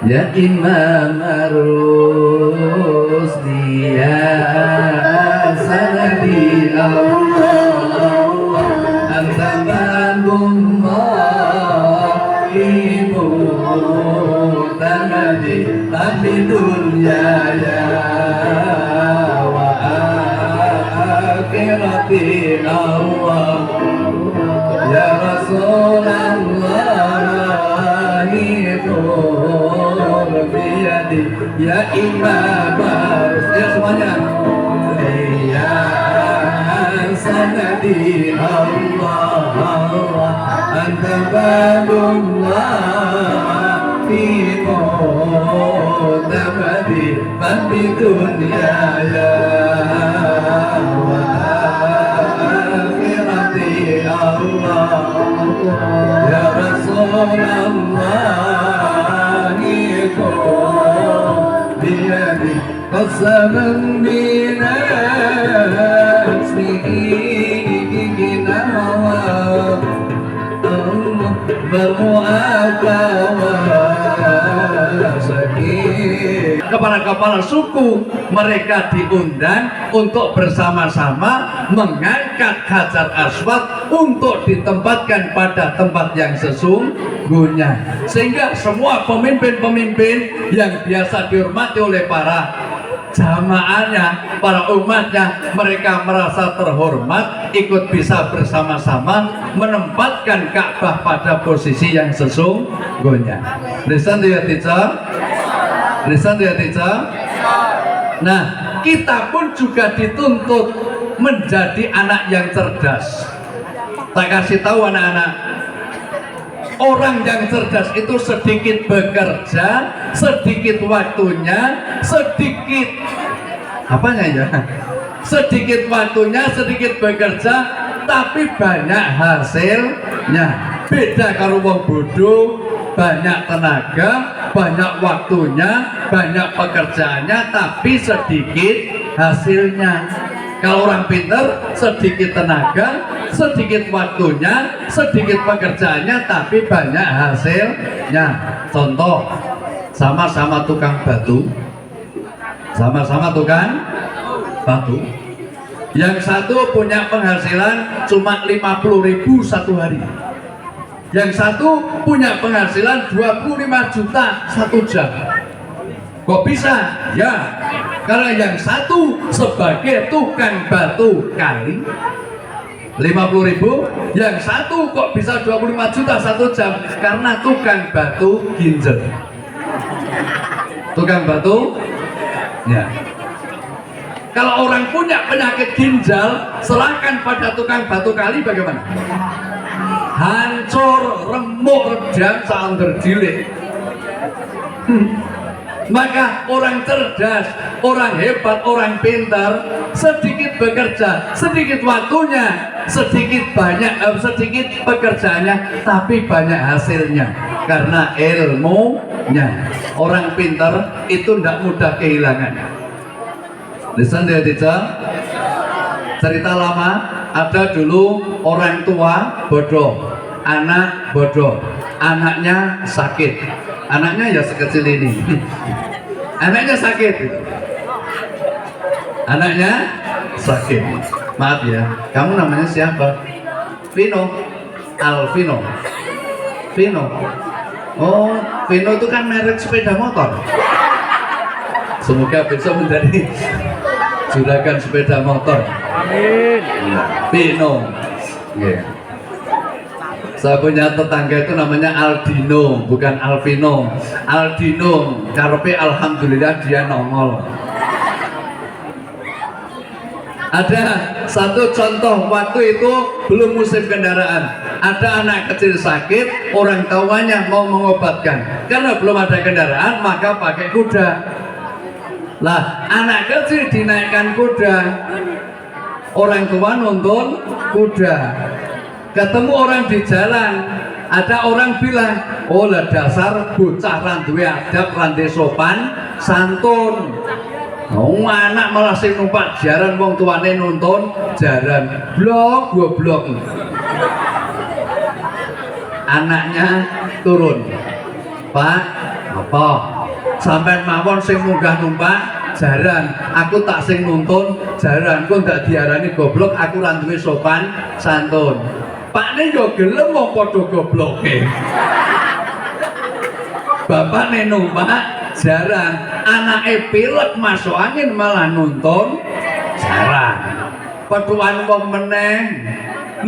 Ya Imam harus dia sanadi Allah antamanullah ibu tanadi tapi dunia ya wa akhirati Allah ya Rasulullah itu biyadi ya Imam harus ya semuanya ya sanadi Allah Allah anta babullah fi mutamadi man bi dunya ya wa akhirati Allah ya Rasulullah بيدي قسما بنفسه kepala-kepala suku mereka diundang untuk bersama-sama mengangkat Hajar Aswad untuk ditempatkan pada tempat yang sesungguhnya, sehingga semua pemimpin-pemimpin yang biasa dihormati oleh para jamaahnya, para umatnya, mereka merasa terhormat ikut bisa bersama-sama menempatkan Ka'bah pada posisi yang sesungguhnya. Listen to your teacher. Listen to your teacher. Nah, kita pun juga dituntut menjadi anak yang cerdas. Tak kasih tahu anak-anak, orang yang cerdas itu sedikit bekerja, sedikit waktunya, sedikit apanya ya? Sedikit waktunya, sedikit bekerja, tapi banyak hasilnya. Beda kalau wong bodoh, banyak tenaga, banyak waktunya, banyak pekerjaannya, tapi sedikit hasilnya. Kalau orang pintar, sedikit tenaga, sedikit waktunya, sedikit pekerjaannya, tapi banyak hasilnya. Contoh, sama-sama tukang batu, sama-sama tukang batu. Yang satu punya penghasilan cuma 50.000 satu hari. Yang satu punya penghasilan 25 juta satu jam. Kok bisa? Ya, karena yang satu sebagai tukang batu kali 50.000, yang satu kok bisa 25 juta satu jam karena tukang batu ginjal. Tukang batu, ya. Kalau orang punya penyakit ginjal, serahkan pada tukang batu kali bagaimana? Hancur, remuk, redam, sanger cilik. Maka orang cerdas, orang hebat, orang pintar, sedikit bekerja, sedikit waktunya, sedikit pekerjaannya, tapi banyak hasilnya karena ilmunya. Orang pintar itu tidak mudah kehilangan. Listen to teacher. Cerita lama, ada dulu orang tua bodoh, anak bodoh, anaknya sakit. Anaknya ya sekecil ini. Anaknya sakit. Anaknya sakit. Maaf ya, kamu namanya siapa? Vino. Alvino. Vino. Oh, Vino itu kan merek sepeda motor. Semoga besok menjadi juragan sepeda motor. Amin. Vino. Yeah. Saya punya tetangga itu namanya Aldino, bukan Alvino. Aldino, karepe alhamdulillah dia nongol. Ada satu contoh, waktu itu belum musim kendaraan. Ada anak kecil sakit, orang tuanya mau mengobatkan. Karena belum ada kendaraan, maka pakai kuda. Lah, anak kecil dinaikkan kuda. orang tua nuntun kuda. Ketemu orang di jalan, ada orang bilang, oh lah dasar bocah randuwe adab, rande sopan santun. Oh, anak malah sing numpak jaran, wong tuane nuntun jaran. Blok goblok. Anaknya turun, Pak, apa? Sampai mawon sing munggah numpak jaran, aku tak sing nuntun jaran, kok ndak diarani goblok, aku ra duwe sopan santun. Pakne yo gelem wong padha gobloke. Bapakne numpak jaran, anake pilek masuk angin malah nuntun jaran. Petuan wong meneh.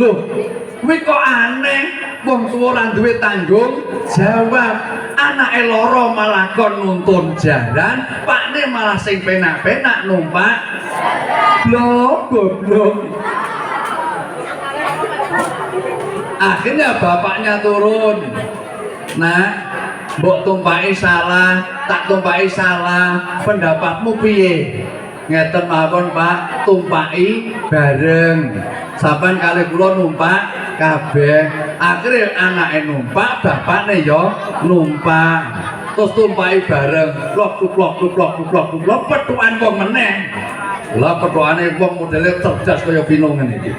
Loh, kuwi kok aneh, wong tuwa ora duwe tanggung jawab. Anake loro malah kon nuntun jaran, pakne malah sing penak-penak numpak blok goblok. Akhirnya bapaknya turun. Nah, mbok tumpaki salah, tak tumpaki salah, pendapatmu piye? Ngeten mawon Pak, tumpaki bareng. Sampeyan kali kula numpak kabeh. Akhire anake numpak, bapakne yo numpak. Terus tumpaki bareng. Plok petukan wong meneh. Lah petukane wong modele cerdas kaya Vino ngene iki.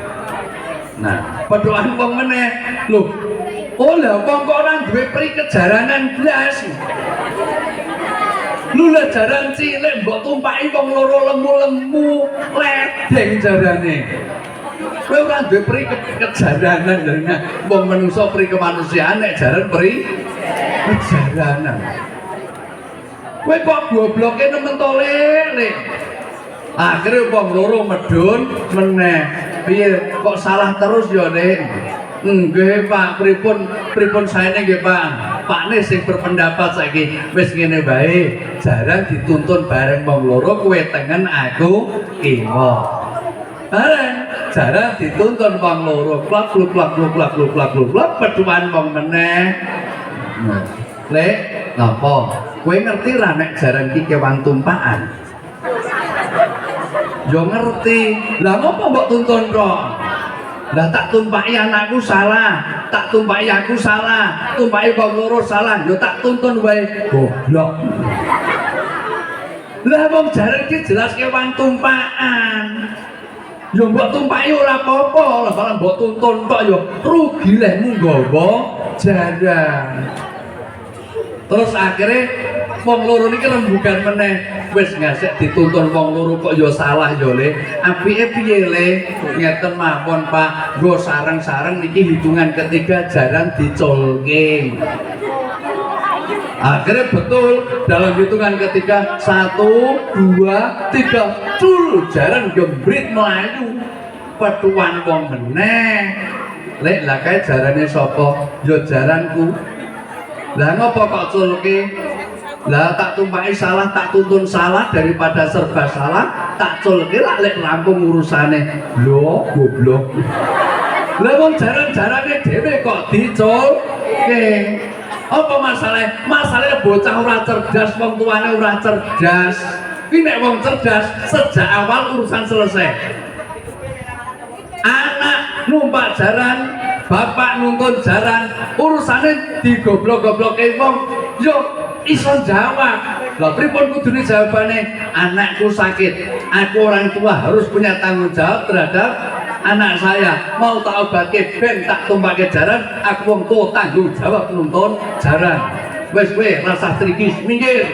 Nah, petukan wong meneh. Lho, oh lah wong kok ora duwe pri kejaranan blas. Lula jaran cilik mbok tumpaki wong loro lemu-lemu ledeng jarane. Kowe ora duwe pri kejaranan lho. Wong menungso pri kemanusiaan nek jaran pri kejaranan. Kowe kok gobloke nemen to lele. Akhire wong loro medun meneh. Piye kok salah terus ya, Nek? Nggih, Pak, pripun saene nggih, Pak. Pakne sing berpendapat saiki wis ngene bae, jaran dituntun bareng wong loro, kowe tengen aku kiwa. Bareng jaran dituntun wong loro, klak peduan wong meneh. Lek, napa? Kowe ngerti ra nek jaran iki kewan tumpakan? Yo ngerti. Lah ngopo mbok tuntun kok? Lah tak tumpaki anakku salah, tak tumpaki aku salah, tumpaki wong loro salah, yo tak tuntun wae goblok. Lah wong jaran iki jelas kewan tumpakan. Yo mbok tumpaki ora apa-apa, lah malah mbok tuntun tok yo rugi lehmu nggawa jaran. Terus akhirnya wong loro niki rembugan meneh, wis ngasek dituntun wong loro kok ya salah ya Le. Apike piye Le? Ngeten mawon Pak, nggo sareng-sareng niki hitungan ketiga jaran diculke. Akhirnya betul dalam hitungan ketiga 1, 2, 3 cul jaran gembrit melayu. Petuan wong meneh. Lek lah kae jarane sapa? Ya jaranku. Lah ngopo kok culke? Lah tak tumpaki salah, tak tuntun salah daripada serba salah, tak culke lak lek rampung urusane. Lho, goblok. Lah wong jaran-jarane dhewe kok diculke. Apa masalah? Masalahnya bocah ora cerdas, wong tuane ora cerdas. Ki nek wong cerdas sejak awal urusan selesai. Anak numpak jaran, bapak nuntun jaran, urusannya digoblok-gobloke wong, yo iso jawab. Lah pripun kudune jawabane? Anakku sakit, aku orang tua harus punya tanggung jawab terhadap anak saya. Mau tak obake ben tak tumpake jaran, aku wong tua tanggung jawab nuntun jaran. Wes kowe rasa trigis minggir.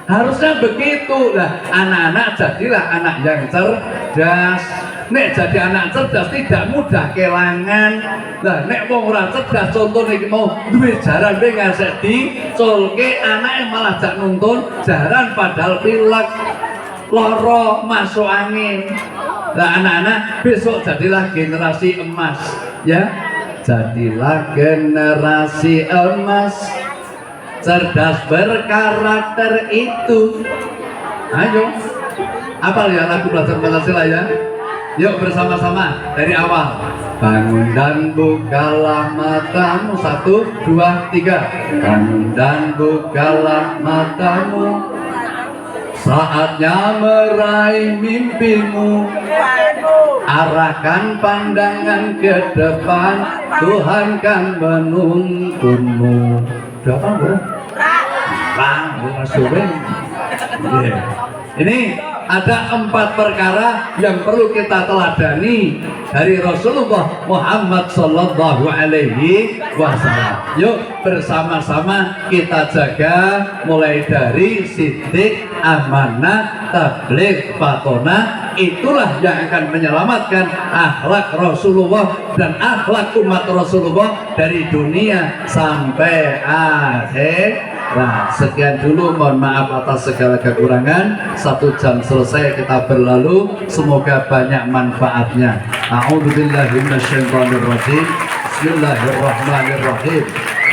Harusnya begitu lah. Anak-anak jadilah anak yang cerdas. Nek jadi anak cerdas tidak mudah kelangan. Lah nek wong ora cerdas contoh iki mau duwe jaran we ngasek diculke, anake malah jak nuntun jaran padahal pilek loro masuk angin. Lah anak-anak besok jadilah generasi emas ya. Jadilah generasi emas, cerdas berkarakter itu. Ayo apal ya lagu belajar Pancasila ya. Yuk bersama-sama dari awal. Bangun dan bukalah matamu. 1, 2, 3. Bangun dan bukalah matamu. Saatnya meraih mimpimu, arahkan pandangan ke depan, Tuhan kan menuntunmu. Berapa bro? Ini ada 4 perkara yang perlu kita teladani dari Rasulullah Muhammad Sallallahu Alaihi Wasallam. Yuk bersama-sama kita jaga mulai dari sidik, amanah, tabligh, fatona. Itulah yang akan menyelamatkan akhlak Rasulullah dan akhlak umat Rasulullah dari dunia sampai akhir. Nah, sekian dulu, mohon maaf atas segala kekurangan. 1 jam selesai kita berlalu, semoga banyak manfaatnya. A'udzubillahi minasyaitonirrajim. Bismillahirrahmanirrahim.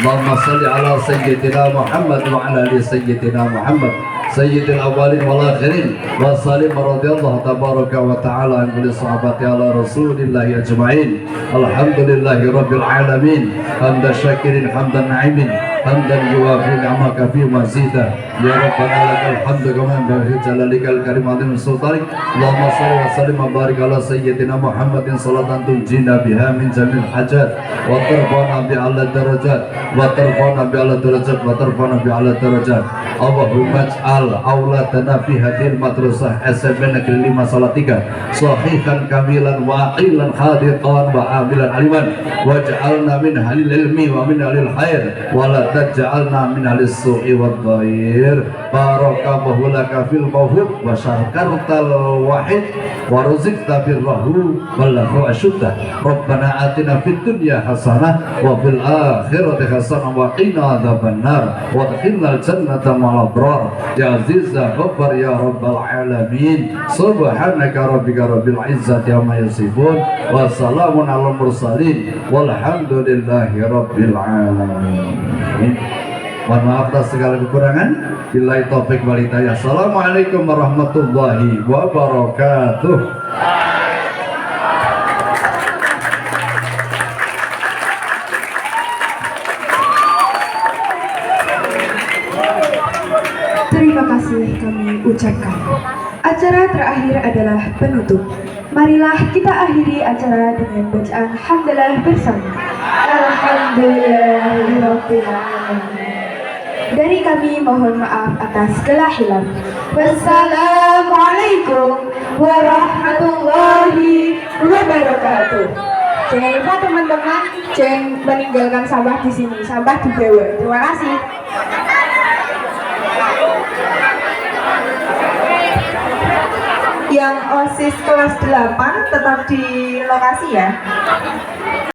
Allahumma shalli ala sayyidina Muhammad wa ala ali sayyidina Muhammad sayyidil awwalin wal akhirin wa sallim radhiyallahu tabaraka wa ta'ala an kulli sahabati ala rasulillah ajma'in. Alhamdulillahi rabbil alamin, hamdan syakirin hamdan na'imin, hamdan yuwafi ni'amaka fi mazida. Ya rabbana lakal hamdu kama yanbaghi jalalikal karim azim sultanik. Allahumma shalli wa sallim wa barik ala sayyidina Muhammadin salatan tunjina biha min jamil hajat wa tarfa'na bi ala darajat wa tarfa'na bi ala darajat wa tarfa'na bi ala darajat. Allahumma ij'al auladana fi hadil madrasah SMP Negeri 5 Salatiga sahihan kamilan wa aqilan hadiqan wa amilan aliman waj'alna min halil ilmi wa min halil khair wa la taj'alna min halis su'i wad dhair. Barakallahu laka fil mawhub wa syarkartal wahid wa ruzqta birrahu wallahu asyudda. Rabbana atina fid dunya hasanah wa fil akhirati hasanah wa qina adzabannar wa adkhilnal jannata ma'al abrar ya aziz ya ghaffar ya rabbal alamin. Subhanaka rabbika rabbil izzati amma yasifun wa salamun alal mursalin walhamdulillahi rabbil alamin. Mohon maaf atas segala kekurangan. Billahi taufik wal hidayah. Assalamualaikum warahmatullahi wabarakatuh. Terima kasih kami ucapkan. Acara terakhir adalah penutup. Marilah kita akhiri acara dengan bacaan hamdalah bersama. Alhamdulillahirabbil alamin. Dari kami mohon maaf atas segala hilaf. Wassalamualaikum warahmatullahi wabarakatuh. Jangan lupa teman-teman jangan meninggalkan sampah di sini. Sampah dibawa. Terima kasih. Yang OSIS kelas 8 tetap di lokasi ya.